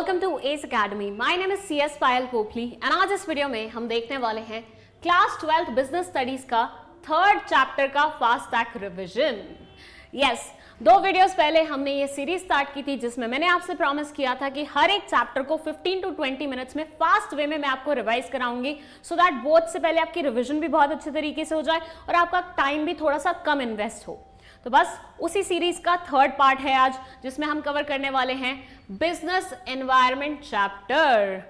Welcome to S academy. My name is CS Payal Kopli and आज इस video में हम देखने वाले हैं क्लास 12th बिजनेस स्टडीज का थर्ड चैप्टर का fast track revision. Yes, 2 videos पहले हमने ये सीरीज स्टार्ट की थी जिसमें मैंने आपसे प्रॉमिस किया था कि हर एक चैप्टर को 15 to 20 मिनट्स में फास्ट वे में मैं आपको रिवाइज कराऊंगी सो दैट बोर्ड से पहले आपकी रिवीजन भी बहुत अच्छे तरीके से हो जाए और आपका टाइम भी थोड़ा सा कम इन्वेस्ट हो। तो बस उसी सीरीज का थर्ड पार्ट है आज, जिसमें हम कवर करने वाले हैं बिजनेस एनवायरनमेंट चैप्टर।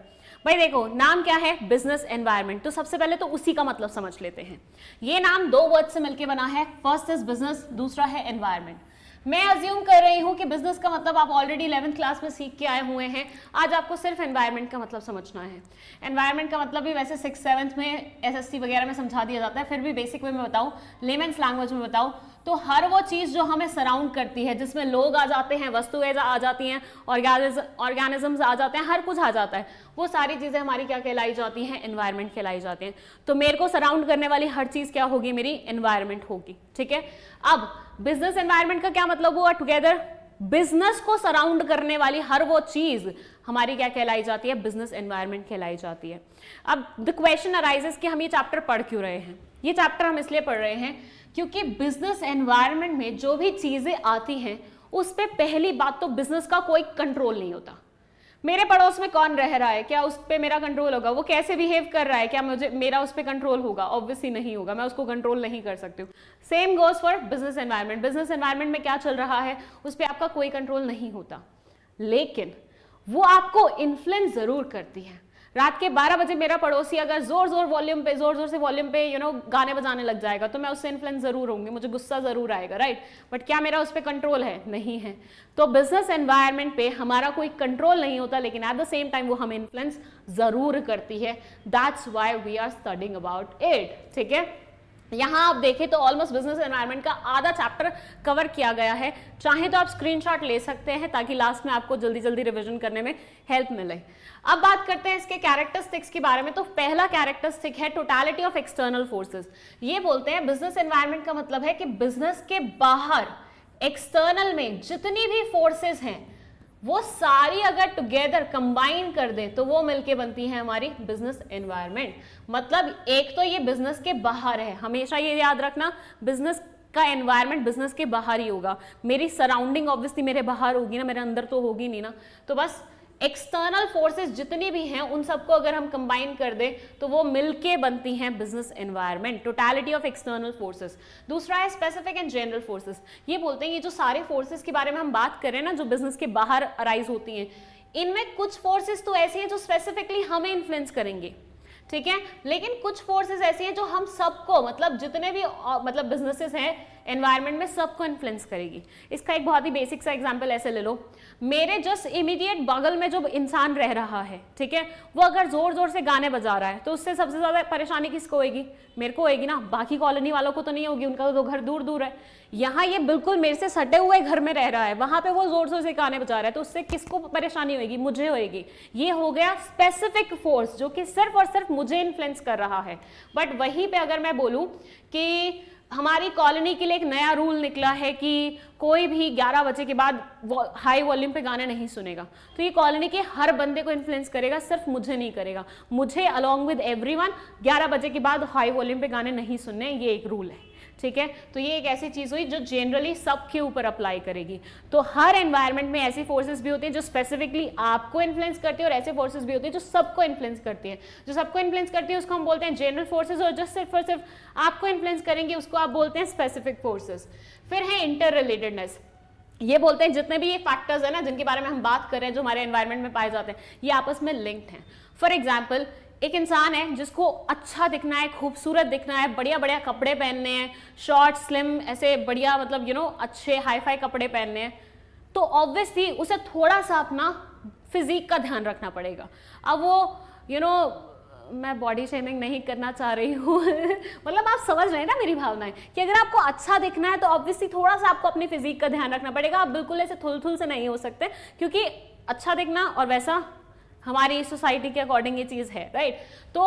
भाई देखो, नाम क्या है? Business environment. तो सबसे पहले तो उसी का मतलब समझ लेते हैं। ये नाम 2 वर्ड से मिलकर बना है। फर्स्ट इज बिजनेस, दूसरा है एनवायरनमेंट। मैं अज्यूम कर रही हूं कि बिजनेस का मतलब आप ऑलरेडी 11th क्लास में सीख के आए हुए हैं। आज आपको सिर्फ एनवायरनमेंट का मतलब समझना है। एनवायरनमेंट का मतलब भी वैसे 6th 7th में SST वगैरह में समझा दिया जाता है, फिर भी बेसिक वे में बताऊं, लेमन्स लैंग्वेज में बताऊं तो हर वो चीज जो हमें सराउंड करती है, जिसमें लोग आ जाते हैं, वस्तुएं आ जाती हैं, ऑर्गेनिजम्स आ जाते हैं, हर कुछ आ जाता है, वो सारी चीजें हमारी क्या कहलाई जाती हैं? एनवायरनमेंट कहलाई जाती हैं। तो मेरे को सराउंड करने वाली हर चीज क्या होगी? मेरी एनवायरनमेंट होगी। ठीक है, अब बिजनेस एनवायरनमेंट का क्या मतलब हुआ? टुगेदर बिजनेस को सराउंड करने वाली हर वो चीज हमारी क्या कहलाई जाती है? बिजनेस एनवायरनमेंट कहलाई जाती है। अब द क्वेश्चन अराइजेस कि हम ये चैप्टर पढ़ क्यों रहे हैं? ये चैप्टर हम इसलिए पढ़ रहे हैं क्योंकि बिजनेस एनवायरनमेंट में जो भी चीजें आती हैं उस पे पहली बात तो बिजनेस का कोई कंट्रोल नहीं होता। मेरे पड़ोस में कौन रह रहा है, क्या उस पे मेरा कंट्रोल होगा? वो कैसे बिहेव कर रहा है, क्या मेरा उस पे कंट्रोल होगा? ऑब्वियसली नहीं होगा, मैं उसको कंट्रोल नहीं कर सकती हूँ। Same goes for business environment. Business environment में क्या चल रहा है उस पर आपका कोई कंट्रोल नहीं होता, लेकिन वो आपको इन्फ्लुएंस जरूर करती है। रात के 12 बजे मेरा पड़ोसी अगर जोर जोर से वॉल्यूम पे गाने बजाने लग जाएगा तो मैं उससे इन्फ्लुएंस जरूर होंगी, मुझे गुस्सा जरूर आएगा, राइट? बट क्या मेरा उस पर कंट्रोल है? नहीं है। तो बिजनेस एनवायरनमेंट पे हमारा कोई कंट्रोल नहीं होता, लेकिन एट द सेम टाइम वो हमें इन्फ्लुएंस जरूर करती है। That's why we are studying about it. ठीक है, यहां आप देखें तो ऑलमोस्ट बिजनेस एनवायरनमेंट का आधा चैप्टर कवर किया गया है। चाहे तो आप स्क्रीनशॉट ले सकते हैं ताकि लास्ट में आपको जल्दी जल्दी रिवीजन करने में हेल्प मिले। अब बात करते हैं इसके कैरेक्टरिस्टिक्स के बारे में। तो पहला कैरेक्टरिस्टिक है टोटलिटी ऑफ एक्सटर्नल फोर्सेस। ये बोलते हैं बिजनेस एनवायरनमेंट का मतलब है कि बिजनेस के बाहर एक्सटर्नल में जितनी भी फोर्सेस हैं वो सारी अगर टुगेदर कंबाइन कर दें तो वो मिलके बनती है हमारी बिजनेस एनवायरनमेंट। मतलब एक तो ये बिजनेस के बाहर है, हमेशा ये याद रखना, बिजनेस का एनवायरनमेंट बिजनेस के बाहर ही होगा। मेरी सराउंडिंग ऑब्वियसली मेरे बाहर होगी ना, मेरे अंदर तो होगी नहीं ना। तो बस एक्सटर्नल फोर्सेस जितनी भी हैं उन सबको अगर हम कंबाइन कर दें तो वो मिलके बनती हैं business environment. Totality of external forces. दूसरा है स्पेसिफिक एंड जनरल फोर्सेस। ये बोलते हैं ये जो सारे फोर्सेस के बारे में हम बात कर रहे हैं ना, जो बिजनेस के बाहर अराइज होती हैं, इनमें कुछ फोर्सेस तो ऐसी हैं जो स्पेसिफिकली हमें इन्फ्लुएंस करेंगे, ठीक है, लेकिन कुछ फोर्सेस ऐसी हैं जो हम सबको, मतलब जितने भी बिजनेसेस हैं एनवायरनमेंट में, सबको इन्फ्लुएंस करेगी। इसका एक बहुत ही बेसिक सा एग्जांपल ऐसे ले लो, मेरे जस्ट इमीडिएट बगल में जो इंसान रह रहा है, ठीक है, वो अगर जोर जोर से गाने बजा रहा है तो उससे सबसे ज्यादा परेशानी किसको होगी? मेरे को होगी ना, बाकी कॉलोनी वालों को तो नहीं होगी, उनका तो घर दूर दूर है। यहाँ ये बिल्कुल मेरे से सटे हुए घर में रह रहा है, वहां पे वो जोर जोर से गाने बजा रहा है, तो उससे किसको परेशानी होगी? मुझे होगी। ये हो गया स्पेसिफिक फोर्स जो कि सिर्फ और सिर्फ मुझे इन्फ्लुएंस कर रहा है। बट वहीं पे अगर मैं बोलूं कि हमारी कॉलोनी के लिए एक नया रूल निकला है कि कोई भी 11 बजे के बाद हाई वॉल्यूम पे गाने नहीं सुनेगा, तो ये कॉलोनी के हर बंदे को इन्फ्लुएंस करेगा, सिर्फ मुझे नहीं करेगा। मुझे अलॉन्ग विद एवरीवन 11 बजे के बाद हाई वॉल्यूम पे गाने नहीं सुनने, ये एक रूल है। ठीक है, तो ये एक ऐसी चीज हुई जो जनरली सबके ऊपर अप्लाई करेगी। तो हर एनवायरनमेंट में ऐसी फोर्सेस भी होती हैं जो स्पेसिफिकली आपको इन्फ्लुएंस करती है, और ऐसे फोर्सेस भी होती है जो सबको इन्फ्लुएंस करती है। जो सबको इन्फ्लुएंस करती है उसको हम बोलते हैं जनरल फोर्सेस, और जो सिर्फ और सिर्फ आपको इन्फ्लुएंस करेंगे उसको आप बोलते हैं स्पेसिफिक फोर्सेस। फिर है इंटर रिलेटेडनेस। ये बोलते हैं जितने भी ये फैक्टर्स है ना जिनके बारे में हम बात कर रहे हैं, जो हमारे एनवायरनमेंट में पाए जाते हैं, ये आपस में लिंक्ड हैं। फॉर एग्जाम्पल, एक इंसान है जिसको अच्छा दिखना है, खूबसूरत दिखना है, बढ़िया बढ़िया कपड़े पहनने हैं, शॉर्ट स्लिम ऐसे बढ़िया अच्छे हाई फाई कपड़े पहनने हैं, तो ऑब्वियसली उसे थोड़ा सा अपना फिजिक का ध्यान रखना पड़ेगा। अब वो मैं बॉडी शेमिंग नहीं करना चाह रही हूँ मतलब आप समझ रहे हैं ना मेरी भावनाएं, कि अगर आपको अच्छा दिखना है तो ऑब्वियसली थोड़ा सा आपको अपनी फिजिक का ध्यान रखना पड़ेगा। आप बिल्कुल ऐसे थुल से नहीं हो सकते, क्योंकि अच्छा दिखना और वैसा हमारी सोसाइटी के अकॉर्डिंग ये चीज है, राइट? तो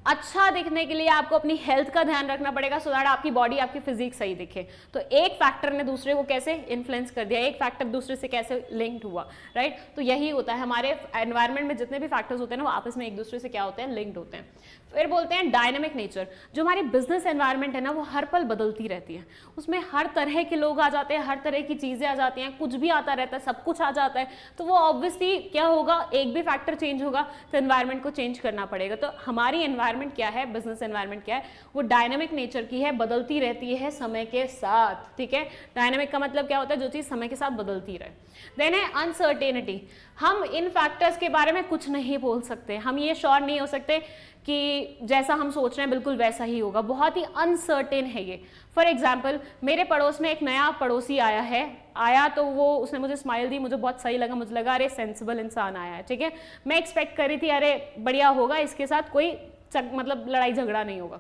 अच्छा दिखने के लिए आपको अपनी हेल्थ का ध्यान रखना पड़ेगा, सो दैट आपकी बॉडी, आपकी फिजिक सही दिखे। तो एक फैक्टर ने दूसरे को कैसे इन्फ्लुएंस कर दिया, एक फैक्टर दूसरे से कैसे लिंक्ड हुआ, राइट। तो यही होता है हमारे एनवायरनमेंट में जितने भी फैक्टर्स होते हैं ना, वो आपस में एक दूसरे से क्या होते हैं, लिंक्ड होते हैं। फिर बोलते हैं डायनामिक नेचर। जो हमारी बिजनेस एनवायरनमेंट है ना, वो हर पल बदलती रहती है, उसमें हर तरह के लोग आ जाते हैं, हर तरह की चीजें आ जाती हैं, कुछ भी आता रहता है, सब कुछ आ जाता है। तो वो ऑब्वियसली क्या होगा, एक भी फैक्टर चेंज होगा तो एनवायरनमेंट को चेंज करना पड़ेगा। तो हमारी एनवायरनमेंट क्या है, बिजनेस एनवायरनमेंट क्या है, वो डायनामिक नेचर की है, बदलती रहती है समय के साथ, ठीक है। डायनामिक का मतलब क्या होता है, जो चीज समय के साथ बदलती रहे। देन है अनसर्टेनिटी। हम इन फैक्टर्स के बारे में कुछ नहीं बोल सकते, हम ये श्योर नहीं हो सकते कि जैसा हम सोच रहे हैं बिल्कुल वैसा ही होगा, बहुत ही अनसर्टेन है ये। फॉर एग्जाम्पल, मेरे पड़ोस में एक नया पड़ोसी आया तो वो उसने मुझे स्माइल दी, मुझे बहुत सही लगा, मुझे लगा अरे सेंसिबल इंसान आया है, ठीक है। मैं एक्सपेक्ट कर रही थी अरे बढ़िया होगा, इसके साथ कोई मतलब लड़ाई झगड़ा नहीं होगा।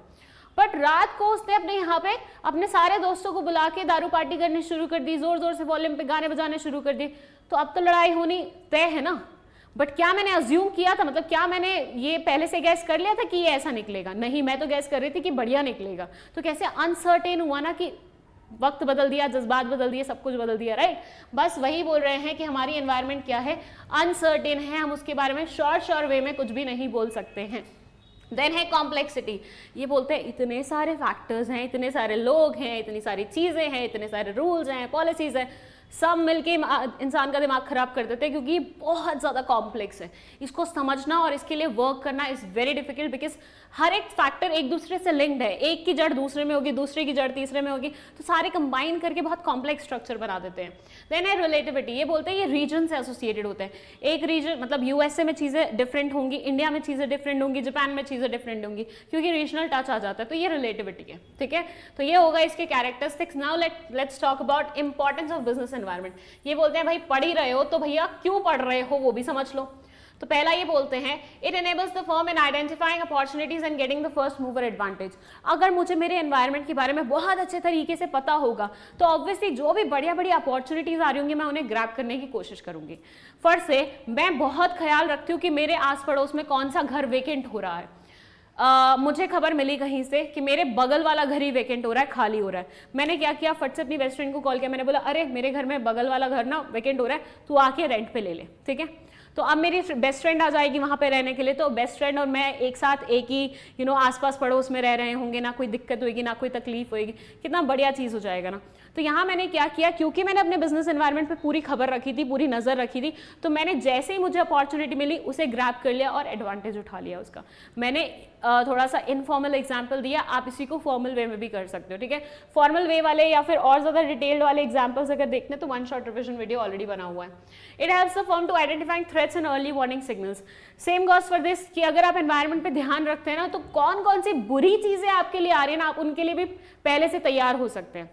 बट रात को उसने अपने यहाँ पे अपने सारे दोस्तों को बुला के दारू पार्टी करनी शुरू कर दी, जोर जोर से वॉल्यूम पे गाने बजाने शुरू कर दिए। तो अब तो लड़ाई होनी तय है ना। बट क्या मैंने अज्यूम किया था, मतलब क्या मैंने ये पहले से गैस कर लिया था कि ये ऐसा निकलेगा? नहीं, मैं तो गैस कर रही थी कि बढ़िया निकलेगा। तो कैसे अनसर्टेन हुआ ना, कि वक्त बदल दिया, जज्बात बदल दिए, सब कुछ बदल दिया, राइट। बस वही बोल रहे हैं कि हमारी एनवायरनमेंट क्या है, अनसर्टेन है, हम उसके बारे में श्योर वे में कुछ भी नहीं बोल सकते हैं। देन है कॉम्प्लेक्सिटी। ये बोलते हैं इतने सारे फैक्टर्स हैं, इतने सारे लोग हैं, इतनी सारी चीजें हैं, इतने सारे रूल्स हैं, पॉलिसीज हैं, सब मिलके इंसान का दिमाग खराब कर देते हैं, क्योंकि बहुत ज़्यादा कॉम्प्लेक्स है। इसको समझना और इसके लिए वर्क करना इज़ वेरी डिफिकल्ट, बिकॉज हर एक फैक्टर एक दूसरे से लिंक्ड है। एक की जड़ दूसरे में होगी, दूसरे की जड़ तीसरे में होगी, तो सारे कंबाइन करके बहुत कॉम्प्लेक्स स्ट्रक्चर बना देते हैं। देन है रिलेटिविटी। ये बोलते हैं ये रीजन से एसोसिएटेड होते हैं। एक रीजन मतलब यूएसए में चीज़ें डिफरेंट होंगी, इंडिया में चीज़ें डिफरेंट होंगी, जापान में चीज़ें डिफरेंट होंगी, क्योंकि रीजनल टच आ जाता है। तो ये रिलेटिविटी है, ठीक है। तो ये होगा इसके characteristics. Now let's talk about importance of business environment. ये बोलते हैं भाई पढ़ ही रहे हो तो भैया क्यों पढ़ रहे हो वो भी समझ लो। तो पहला ये बोलते हैं it enables the firm in identifying opportunities and getting the first mover advantage. अगर मुझे मेरे एनवायरनमेंट के बारे में बहुत अच्छे तरीके से पता होगा तो ऑब्वियसली जो भी बढ़िया बढ़िया अपॉर्चुनिटीज आ रही होंगी मैं उन्हें ग्रैब करने की कोशिश करूंगी। फर्स्ट से मैं बहुत ख्याल रखती हूँ कि मेरे आस पड़ोस में कौन सा घर वेकेंट हो रहा है। मुझे खबर मिली कहीं से कि मेरे बगल वाला घर ही वेकेंट हो रहा है, खाली हो रहा है। मैंने क्या किया, फट से अपनी बेस्ट फ्रेंड को कॉल किया, मैंने बोला अरे मेरे घर में बगल वाला घर ना वेकेंट हो रहा है, तू आके रेंट पे ले ले, ठीक है। तो अब मेरी बेस्ट फ्रेंड आ जाएगी वहाँ पे रहने के लिए, तो बेस्ट फ्रेंड और मैं एक साथ एक ही आसपास पड़ोस में रह रहे होंगे, ना कोई दिक्कत होगी ना कोई तकलीफ होगी, कितना बढ़िया चीज़ हो जाएगा ना। तो यहाँ मैंने क्या किया, क्योंकि मैंने अपने बिजनेस एनवायरनमेंट पे पूरी खबर रखी थी, पूरी नज़र रखी थी, तो मैंने जैसे ही मुझे अपॉर्चुनिटी मिली उसे ग्रैब कर लिया और एडवांटेज उठा लिया उसका। मैंने थोड़ा सा इनफॉर्मल एग्जाम्पल दिया, आप इसी को फॉर्मल वे में भी कर सकते हो, ठीक है। फॉर्मल वे वाले या फिर और ज़्यादा डिटेल्ड वाले एग्जाम्पल्स अगर देखने तो one shot revision video already बना हुआ है। It helps the firm to identifying threats and early warning signals. Same goes for this कि अगर आप एनवायरनमेंट पे ध्यान रखते हैं ना, तो कौन कौन सी बुरी चीज़ें आपके लिए आ रही है ना, आप उनके लिए भी पहले से तैयार हो सकते हैं।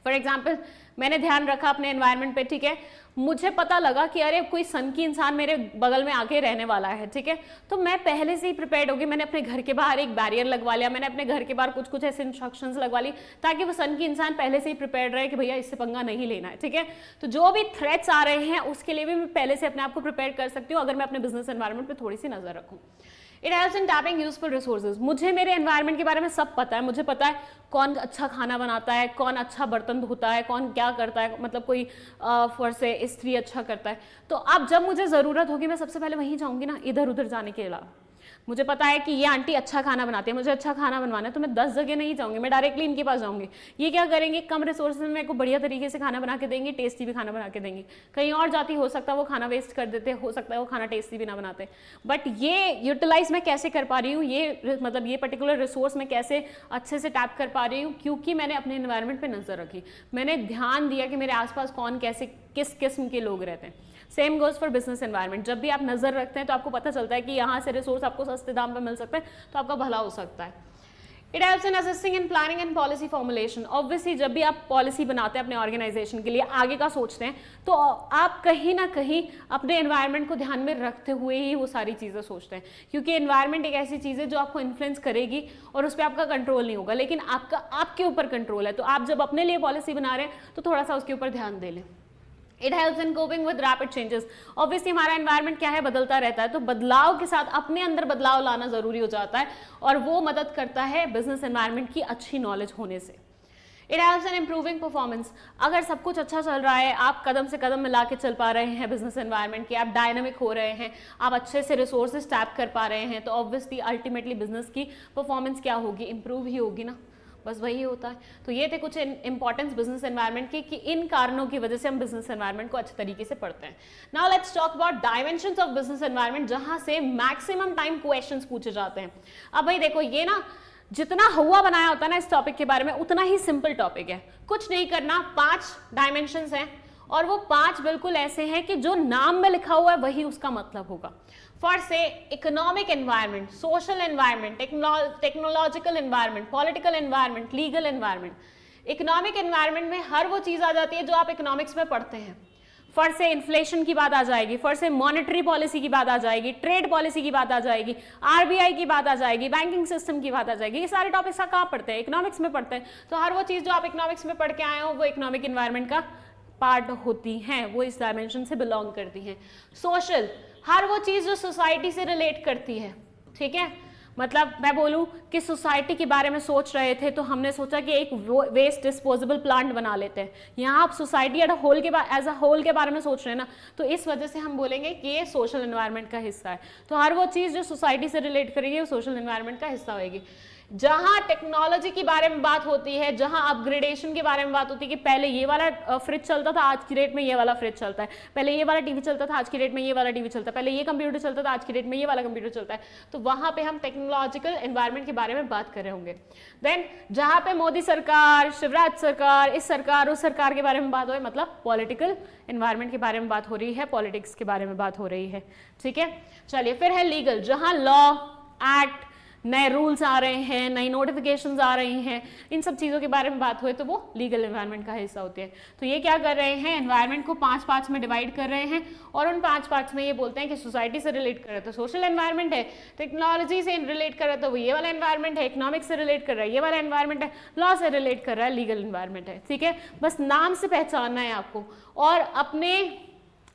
फॉर एग्जाम्पल मैंने ध्यान रखा अपने एनवायरनमेंट पे, ठीक है, मुझे पता लगा कि अरे कोई सनकी इंसान मेरे बगल में आके रहने वाला है, ठीक है, तो मैं पहले से ही प्रिपेयर्ड हो गई। मैंने अपने घर के बाहर एक बैरियर लगवा लिया, मैंने अपने घर के बाहर कुछ कुछ ऐसे इंस्ट्रक्शंस लगवा ली ताकि वो सनकी इंसान पहले से ही प्रिपेयर्ड रहे कि भैया इससे पंगा नहीं लेना है, ठीक है। तो जो भी थ्रेट्स आ रहे हैं उसके लिए भी मैं पहले से अपने आप को प्रिपेयर कर सकती हूँ अगर मैं अपने बिजनेस एनवायरनमेंट पर थोड़ी सी नजर रखूँ। It helps in tapping useful resources. मुझे मेरे एनवायरनमेंट के बारे में सब पता है, मुझे पता है कौन अच्छा खाना बनाता है, कौन अच्छा बर्तन धोता है, कौन क्या करता है, मतलब कोई फर्श से इस्त्री अच्छा करता है। तो अब जब मुझे ज़रूरत होगी मैं सबसे पहले वहीं जाऊँगी ना, इधर उधर जाने के अलावा। मुझे पता है कि ये आंटी अच्छा खाना बनाती है, मुझे अच्छा खाना बनवाना है, तो मैं 10 जगह नहीं जाऊँगी, मैं डायरेक्टली इनके पास जाऊँगी। ये क्या करेंगे, कम रिसोर्स में मेरे को बढ़िया तरीके से खाना बना के देंगे, टेस्टी भी खाना बना के देंगे। कहीं और जाती हो सकता है वो खाना वेस्ट कर देते, हो सकता है वो खाना टेस्टी भी ना बनाते, बट ये यूटिलाइज मैं कैसे कर पा रही हूँ, ये मतलब ये पर्टिकुलर रिसोर्स मैं कैसे अच्छे से टैप कर पा रही हूँ, क्योंकि मैंने अपने एनवायरनमेंट पर नजर रखी, मैंने ध्यान दिया कि मेरे आसपास कौन कैसे किस किस्म के लोग रहते हैं। Same goes for business environment. जब भी आप नजर रखते हैं तो आपको पता चलता है कि यहाँ से रिसोर्स आपको सस्ते दाम पे मिल सकता है, तो आपका भला हो सकता है। It helps in assisting in planning and policy formulation. Obviously जब भी आप पॉलिसी बनाते हैं अपने ऑर्गेनाइजेशन के लिए, आगे का सोचते हैं, तो आप कहीं ना कहीं अपने एनवायरनमेंट को ध्यान में रखते हुए ही वो सारी चीज़ें सोचते हैं, क्योंकि एनवायरनमेंट एक ऐसी चीज़ है जो आपको इन्फ्लुएंस करेगी और उस पर आपका कंट्रोल नहीं होगा, लेकिन आपका आपके ऊपर कंट्रोल है। तो आप जब अपने लिए पॉलिसी बना रहे हैं तो थोड़ा सा उसके ऊपर ध्यान दे लें। It helps in coping with rapid changes. Obviously हमारा एनवायरनमेंट क्या है, बदलता रहता है, तो बदलाव के साथ अपने अंदर बदलाव लाना जरूरी हो जाता है और वो मदद करता है बिजनेस एनवायरनमेंट की अच्छी नॉलेज होने से। It helps in improving performance. अगर सब कुछ अच्छा चल रहा है, आप कदम से कदम मिला के चल पा रहे हैं बिजनेस एनवायरनमेंट के, आप डायनामिक हो रहे हैं, आप अच्छे से रिसोर्सेज टैप कर पा रहे हैं, तो ऑब्वियसली अल्टीमेटली बिजनेस की परफॉर्मेंस क्या होगी, इंप्रूव ही होगी ना, बस वही होता है। तो ये थे कुछ इंपॉर्टेंस बिजनेस एनवायरनमेंट की कि इन कारणों की वजह से हम बिजनेस एनवायरनमेंट को अच्छे तरीके से पढ़ते हैं। Now let's talk about dimensions of business environment, जहां से मैक्सिमम टाइम क्वेश्चंस पूछे जाते हैं। अब भाई देखो, ये ना जितना हुआ बनाया होता है ना इस टॉपिक के बारे में, उतना ही सिंपल टॉपिक है, कुछ नहीं करना। 5 डायमेंशंस हैं और वो 5 बिल्कुल ऐसे हैं कि जो नाम में लिखा हुआ है वही उसका मतलब होगा। फर्स्ट से economic environment, social environment, technological environment, political environment, legal environment. Economic environment में हर वो चीज आ जाती है जो आप इकोनॉमिक्स में पढ़ते हैं। फर्स्ट से इन्फ्लेशन की बात आ जाएगी, फर्स्ट से मॉनेटरी पॉलिसी की बात आ जाएगी, ट्रेड पॉलिसी की बात आ जाएगी, आरबीआई की बात आ जाएगी, बैंकिंग सिस्टम की बात आ जाएगी। ये सारे टॉपिक्स आप कहाँ पढ़ते हैं, इकोनॉमिक्स में पढ़ते हैं। तो हर वो चीज जो आप इकोनॉमिक्स में पढ़ के आए हो वो इकोनॉमिक एनवायरनमेंट का पार्ट होती हैं, वो इस डायमेंशन से बिलोंग करती हैं। सोशल, हर वो चीज जो सोसाइटी से रिलेट करती है, ठीक है। मतलब मैं बोलूं कि सोसाइटी के बारे में सोच रहे थे तो हमने सोचा कि एक वेस्ट डिस्पोजेबल प्लांट बना लेते हैं। यहाँ आप सोसाइटी एज अ होल के बारे में सोच रहे हैं ना, तो इस वजह से हम बोलेंगे कि ये सोशल एनवायरनमेंट का हिस्सा है। तो हर वो चीज़ जो सोसाइटी से रिलेट करेगी वो सोशल एनवायरनमेंट का हिस्सा होगी। जहां टेक्नोलॉजी के बारे में बात होती है, जहां अपग्रेडेशन के बारे में बात होती है कि पहले ये वाला फ्रिज चलता था, आज की डेट में ये वाला फ्रिज चलता है, पहले ये वाला टीवी चलता था, आज की डेट में ये वाला टीवी चलता है, पहले ये कंप्यूटर चलता था, आज की डेट में ये वाला कंप्यूटर चलता है, तो वहां पे हम टेक्नोलॉजिकल एनवायरनमेंट के बारे में बात कर रहे होंगे। देन जहां पे मोदी सरकार, शिवराज सरकार, इस सरकार, उस सरकार के बारे में बात हो, मतलब पॉलिटिकल एनवायरनमेंट के बारे में बात हो रही है, पॉलिटिक्स के बारे में बात हो रही है, ठीक है। चलिए फिर है लीगल, जहां लॉ, एक्ट, नए रूल्स आ रहे हैं, नई नोटिफिकेशंस आ रही हैं, इन सब चीज़ों के बारे में बात हुए तो वो लीगल एनवायरनमेंट का हिस्सा होती है। तो ये क्या कर रहे हैं, एनवायरनमेंट को 5 पार्ट्स में डिवाइड कर रहे हैं और उन 5 पार्ट्स में ये बोलते हैं कि सोसाइटी से रिलेट कर रहा है तो सोशल एनवायरनमेंट है, टेक्नोलॉजी से रिलेट कर रहा है तो वो ये वाला एनवायरनमेंट है, इकोनॉमिक्स से रिलेट कर रहा है ये वाला एनवायरनमेंट है, लॉ से रिलेट कर रहा है लीगल एनवायरनमेंट है, ठीक है। बस नाम से पहचानना है आपको। और अपने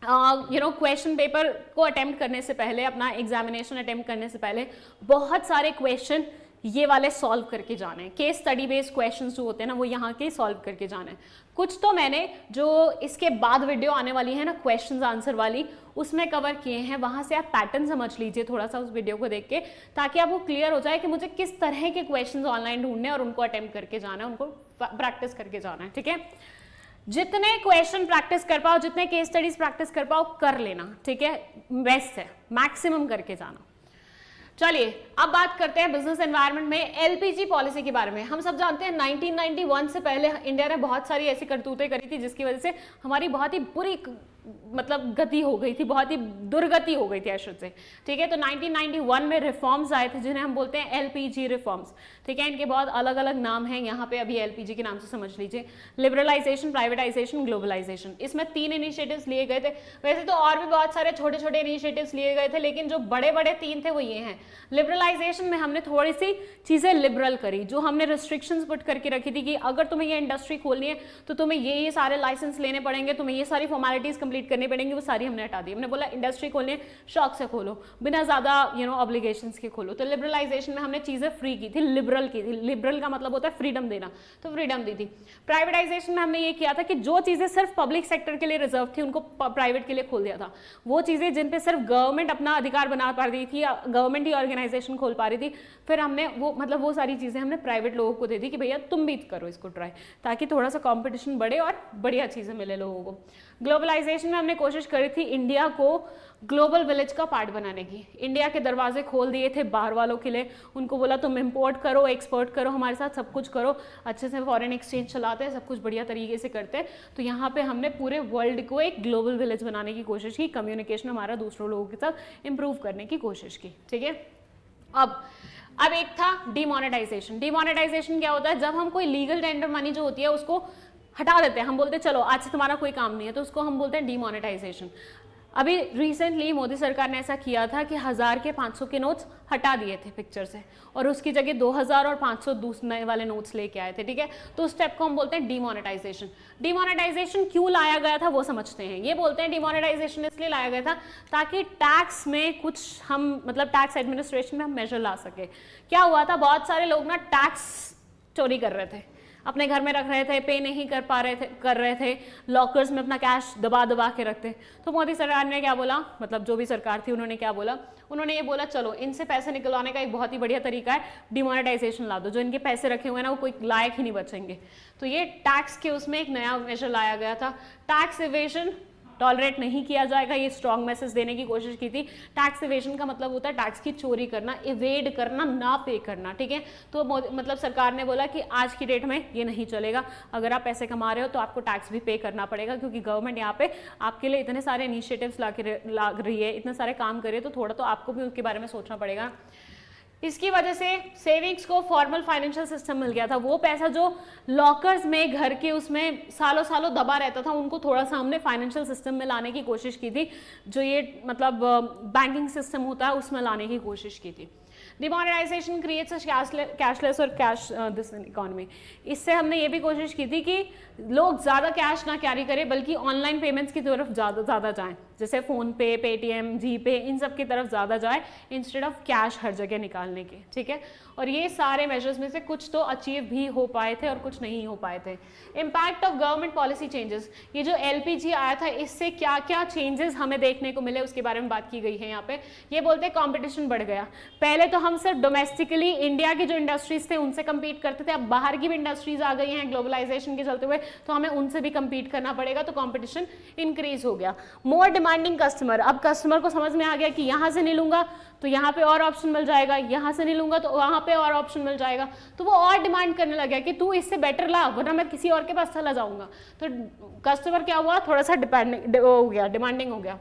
क्वेश्चन पेपर को अटेम्प्ट करने से पहले, अपना एग्जामिनेशन अटेम्प्ट करने से पहले बहुत सारे क्वेश्चन ये वाले सॉल्व करके जाने हैं। केस स्टडी बेस्ड क्वेश्चंस जो होते हैं ना, वो यहाँ के सॉल्व करके जाने हैं। कुछ तो मैंने जो इसके बाद वीडियो आने वाली है ना क्वेश्चंस आंसर वाली, उसमें कवर किए हैं, वहाँ से आप पैटर्न समझ लीजिए थोड़ा सा उस वीडियो को देख के, ताकि आपको क्लियर हो जाए कि मुझे किस तरह के क्वेश्चंस ऑनलाइन ढूंढने और उनको अटेम्प्ट करके जाना है, उनको प्रैक्टिस करके जाना है, ठीक है। जितने क्वेश्चन प्रैक्टिस कर पाओ, जितने केस स्टडीज प्रैक्टिस कर पाओ कर लेना, ठीक है, बेस्ट है, मैक्सिमम करके जाना। चलिए अब बात करते हैं बिजनेस एनवायरनमेंट में एलपीजी पॉलिसी के बारे में। हम सब जानते हैं 1991 से पहले इंडिया ने बहुत सारी ऐसी करतूतें करी थी जिसकी वजह से हमारी बहुत ही बुरी मतलब गति हो गई थी, बहुत ही दुर्गति हो गई थी आई शुड से, ठीक है। तो 1991 में रिफॉर्म्स आए थे जिन्हें हम बोलते हैं एलपीजी रिफॉर्म्स, ठीक है। इनके बहुत अलग अलग नाम हैं, यहाँ पे अभी एलपीजी के नाम से समझ लीजिए। लिबरलाइजेशन, प्राइवेटाइजेशन, ग्लोबलाइजेशन, इसमें 3 इनिशिएटिव्स लिए गए थे। वैसे तो और भी बहुत सारे छोटे छोटे इनिशिएटिव्स लिए गए थे, लेकिन जो बड़े बड़े 3 थे वो ये हैं। लिबरलाइजेशन में हमने थोड़ी सी चीज़ें लिबरल करी, जो हमने रिस्ट्रिक्शंस पुट करके रखी थी कि अगर तुम्हें ये इंडस्ट्री खोलनी है तो तुम्हें ये सारे लाइसेंस लेने पड़ेंगे, तुम्हें ये सारी फॉर्मेलिटीज कंप्लीट करनी पड़ेंगी, वो सारी हमने हटा दी। हमने बोला इंडस्ट्री खोलनी है, शौक से खोलो, बिना ज़्यादा ऑब्लिगेशंस के खोलो। तो लिबरलाइजेशन में हमने चीज़ें फ्री की थी, लिबरल की थी। लिबरल का मतलब होता है फ्रीडम देना, तो फ्रीडम दी थी। प्राइवेटाइजेशन में हमने ये किया था कि जो चीज़ें सिर्फ पब्लिक सेक्टर के लिए रिजर्व थी उनको प्राइवेट के लिए खोल दिया था। वो चीज़ें जिन पे सिर्फ गवर्नमेंट अपना अधिकार बना पा रही थी, गवर्नमेंट ही ऑर्गेनाइजेशन खोल पा रही थी, फिर हमने वो सारी चीज़ें हमने प्राइवेट लोगों को दे दी कि भैया तुम भी करो इसको ट्राई, ताकि थोड़ा सा कॉम्पिटिशन बढ़े और बढ़िया चीज़ें मिले लोगों को। ग्लोबलाइजेशन में हमने कोशिश करी थी इंडिया को ग्लोबल विलेज का पार्ट बनाने की। इंडिया के दरवाजे खोल दिए थे बाहर वालों के लिए, उनको बोला तुम इंपोर्ट करो, एक्सपोर्ट करो, हमारे साथ सब कुछ करो, अच्छे से फॉरेन एक्सचेंज चलाते हैं, सब कुछ बढ़िया तरीके से करते हैं। तो यहाँ पे हमने पूरे वर्ल्ड को एक ग्लोबल विलेज बनाने की कोशिश की, कम्युनिकेशन हमारा दूसरों लोगों के साथ इंप्रूव करने की कोशिश की, ठीक है। अब एक था डिमोनेटाइजेशन। डिमोनेटाइजेशन क्या होता है, जब हम कोई लीगल टेंडर मनी जो होती है उसको हटा देते हैं, हम बोलते हैं चलो आज से तुम्हारा कोई काम नहीं है, तो उसको हम बोलते हैं डिमोनेटाइजेशन। अभी रिसेंटली मोदी सरकार ने ऐसा किया था कि 1000 के 500 के नोट्स हटा दिए थे पिक्चर से और उसकी जगह 2000 और 500 दूसरे वाले नोट्स लेके आए थे, ठीक है। तो उस स्टेप को हम बोलते हैं डिमोनेटाइजेशन। डिमोनेटाइजेशन क्यों लाया गया था वो समझते हैं। ये बोलते हैं डिमोनेटाइजेशन इसलिए लाया गया था ताकि टैक्स में कुछ हम मतलब टैक्स एडमिनिस्ट्रेशन में हम मेजर ला सके। क्या हुआ था, बहुत सारे लोग ना टैक्स चोरी कर रहे थे, अपने घर में रख रहे थे, पे नहीं कर रहे थे, लॉकर्स में अपना कैश दबा के रखते। तो मोदी सरकार ने क्या बोला, मतलब जो भी सरकार थी उन्होंने क्या बोला, उन्होंने ये बोला चलो इनसे पैसे निकलवाने का एक बहुत ही बढ़िया तरीका है डिमोनेटाइजेशन ला दो, जो इनके पैसे रखे हुए हैं ना वो कोई लायक ही नहीं बचेंगे। तो ये टैक्स के उसमें एक नया मेजर लाया गया था। टैक्स इवेजन टॉलरेट नहीं किया जाएगा, ये स्ट्रॉन्ग मैसेज देने की कोशिश की थी। टैक्स इवेजन का मतलब होता है टैक्स की चोरी करना, इवेड करना, ना पे करना, ठीक है। तो मतलब सरकार ने बोला कि आज की डेट में ये नहीं चलेगा, अगर आप पैसे कमा रहे हो तो आपको टैक्स भी पे करना पड़ेगा, क्योंकि गवर्नमेंट यहाँ पे आपके लिए इतने सारे इनिशिएटिव्स ला रही है, इतने सारे काम कर रही है, तो थोड़ा तो आपको भी उसके बारे में सोचना पड़ेगा। इसकी वजह से सेविंग्स को फॉर्मल फाइनेंशियल सिस्टम मिल गया था। वो पैसा जो लॉकर्स में घर के उसमें सालों सालों दबा रहता था, उनको थोड़ा सा हमने फाइनेंशियल सिस्टम में लाने की कोशिश की थी, जो ये मतलब बैंकिंग सिस्टम होता है उसमें लाने की कोशिश की थी। डिमोनेटाइजेशन क्रिएट्स अ कैशलेस और कैश दिस इकोनॉमी। इससे हमने ये भी कोशिश की थी कि लोग ज़्यादा कैश ना कैरी करें, बल्कि ऑनलाइन पेमेंट्स की तरफ ज़्यादा जाएं, जैसे फ़ोन पे, पेटीएम, जीपे, इन सब की तरफ ज़्यादा जाए इंस्टेड ऑफ कैश हर जगह निकालने के, ठीक है। और ये सारे मेजर्स में से कुछ तो अचीव भी हो पाए थे और कुछ नहीं हो पाए थे। Impact of government policy changes, ये जो LPG आया था इससे क्या क्या चेंजेस हमें देखने को मिले उसके बारे में बात की गई है यहाँ पे। ये बोलते हैं कॉम्पिटिशन बढ़ गया। पहले तो हम सिर्फ डोमेस्टिकली इंडिया की जो इंडस्ट्रीज थे उनसे कम्पीट करते थे, अब बाहर की भी इंडस्ट्रीज आ गई हैं ग्लोबलाइजेशन के चलते हुए, तो हमें उनसे भी कम्पीट करना पड़ेगा, तो कॉम्पिटिशन इंक्रीज हो गया। मोर डिमांडिंग कस्टमर, अब कस्टमर को समझ में आ गया कि यहाँ से नहीं लूंगा तो यहाँ पे और ऑप्शन मिल जाएगा, यहाँ से नहीं लूंगा तो वहाँ पे और ऑप्शन मिल जाएगा, तो वो और डिमांड करने लगा कि तू इससे बेटर ला वरना मैं किसी और के पास चला जाऊंगा। तो कस्टमर क्या हुआ, थोड़ा सा डिमांडिंग हो गया।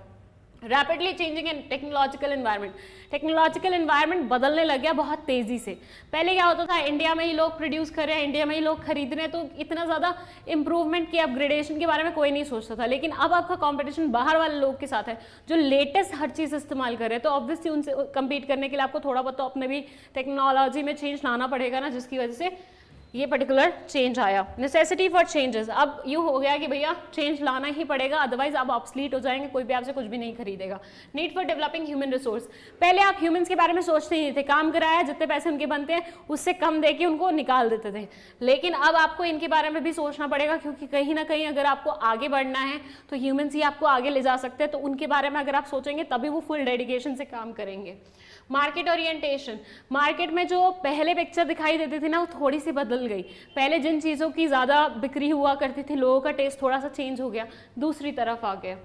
Rapidly changing in technological environment, technological environment बदलने लग गया बहुत तेजी से। पहले क्या होता था, इंडिया में ही लोग प्रोड्यूस कर रहे हैं, इंडिया में ही लोग खरीद रहे हैं, तो इतना ज़्यादा इंप्रूवमेंट की अपग्रेडेशन के बारे में कोई नहीं सोचता था। लेकिन अब आपका कंपटीशन बाहर वाले लोग के साथ है जो लेटेस्ट हर चीज़ इस्तेमाल कर रहे हैं, तो ऑब्वियसली उनसे कम्पीट करने के लिए आपको थोड़ा बहुत तो अपने भी टेक्नोलॉजी में चेंज लाना पड़ेगा ना, जिसकी वजह से ये पर्टिकुलर चेंज आया। नेसेसिटी फॉर चेंजेस, अब यूँ हो गया कि भैया चेंज लाना ही पड़ेगा, अदरवाइज आप ऑब्सलीट हो जाएंगे, कोई भी आपसे कुछ भी नहीं खरीदेगा। Need for developing human resource, पहले आप ह्यूमंस के बारे में सोचते ही नहीं थे, काम कराया जितने पैसे उनके बनते हैं उससे कम देके उनको निकाल देते थे। लेकिन अब आपको इनके बारे में भी सोचना पड़ेगा, क्योंकि कहीं ना कहीं अगर आपको आगे बढ़ना है तो ह्यूमंस ही आपको आगे ले जा सकते हैं, तो उनके बारे में अगर आप सोचेंगे तभी वो फुल डेडिकेशन से काम करेंगे। मार्केट ओरिएंटेशन, मार्केट में जो पहले पिक्चर दिखाई देती थी ना वो थोड़ी सी बदल गई। पहले जिन चीज़ों की ज़्यादा बिक्री हुआ करती थी, लोगों का टेस्ट थोड़ा सा चेंज हो गया, दूसरी तरफ आ गया।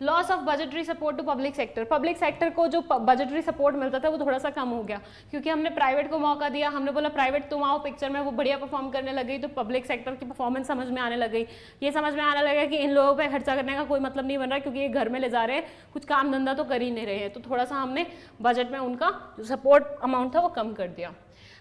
Loss of budgetary support to public sector, public sector को जो बजटरी सपोर्ट मिलता था वो थोड़ा सा कम हो गया, क्योंकि हमने प्राइवेट को मौका दिया, हमने बोला प्राइवेट तुम आओ पिक्चर में, वो बढ़िया परफॉर्म करने लग गई, तो पब्लिक सेक्टर की परफॉर्मेंस समझ में आने लग गई। ये समझ में आने लगा कि इन लोगों पे खर्चा करने का कोई मतलब नहीं बन रहा, क्योंकि ये घर में ले जा रहे हैं, कुछ काम धंधा तो कर ही नहीं रहे हैं, तो थोड़ा सा हमने बजट में उनका जो सपोर्ट अमाउंट था वो कम कर दिया।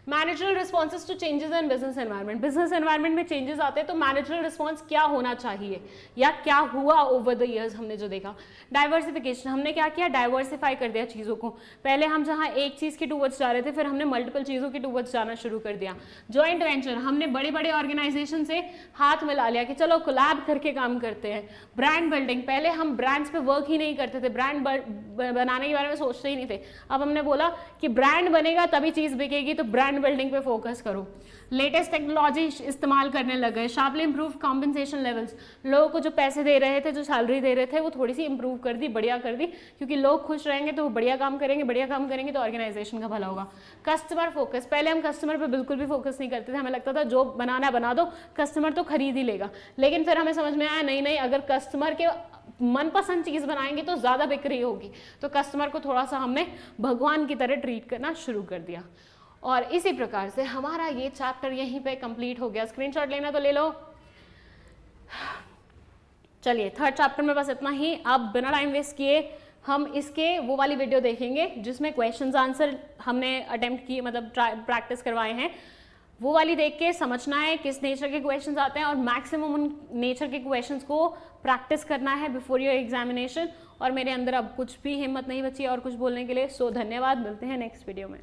Managerial responses to changes in business environment, business environment में चेंजेस आते हैं तो मैनेजरल रिस्पॉन्स क्या होना चाहिए या क्या हुआ ओवर द ईयर्स हमने जो देखा। डाइवर्सिफिकेशन, हमने क्या किया, डाइवर्सिफाई कर दिया चीज़ों को। पहले हम जहाँ एक चीज़ के टूवर्ड्स जा रहे थे, फिर हमने मल्टीपल चीज़ों के टूवर्ड्स जाना शुरू कर दिया। जॉइंट वेंचर, हमने बड़े बड़े ऑर्गेनाइजेशन से हाथ मिला लिया कि चलो कोलैब करके काम करते हैं। ब्रांड बिल्डिंग, पहले हम ब्रांड्स पे वर्क ही नहीं करते थे, ब्रांड बनाने के बारे में सोचते ही नहीं थे, अब हमने बोला कि ब्रांड बनेगा तभी चीज़ बिकेगी, तो ब्रांड बिल्डिंग पे फोकस करो। लेटेस्ट टेक्नोलॉजी इस्तेमाल करने लगे, शार्पली इंप्रूव कॉम्पेंसेशन लेवल्स, लोगों को जो पैसे दे रहे थे, जो सैलरी दे रहे थे, वो थोड़ी सी इंप्रूव कर दी, बढ़िया कर दी, क्योंकि लोग खुश रहेंगे तो वो बढ़िया काम करेंगे तो ऑर्गेनाइजेशन का भला होगा। कस्टमर फोकस, पहले हम कस्टमर पे बिल्कुल भी फोकस नहीं करते थे, हमें लगता था जो बनाना बना दो, कस्टमर तो खरीद ही लेगा। लेकिन फिर हमें समझ में आया नहीं, अगर कस्टमर के मनपसंद चीज़ बनाएंगे तो ज़्यादा बिक्री होगी, तो कस्टमर को थोड़ा सा हमने भगवान की तरह ट्रीट करना शुरू कर दिया। और इसी प्रकार से हमारा ये चैप्टर यहीं पे कंप्लीट हो गया। स्क्रीनशॉट लेना तो ले लो। चलिए थर्ड चैप्टर में बस इतना ही। अब बिना टाइम वेस्ट किए हम इसके वो वाली वीडियो देखेंगे जिसमें क्वेश्चंस आंसर हमने अटेम्प्ट किए, मतलब प्रैक्टिस करवाए हैं। वो वाली देख के समझना है किस नेचर के क्वेश्चंस आते हैं और मैक्सिमम उन नेचर के क्वेश्चंस को प्रैक्टिस करना है बिफोर योर एग्जामिनेशन। और मेरे अंदर अब कुछ भी हिम्मत नहीं बची और कुछ बोलने के लिए। सो धन्यवाद, मिलते हैं नेक्स्ट वीडियो में।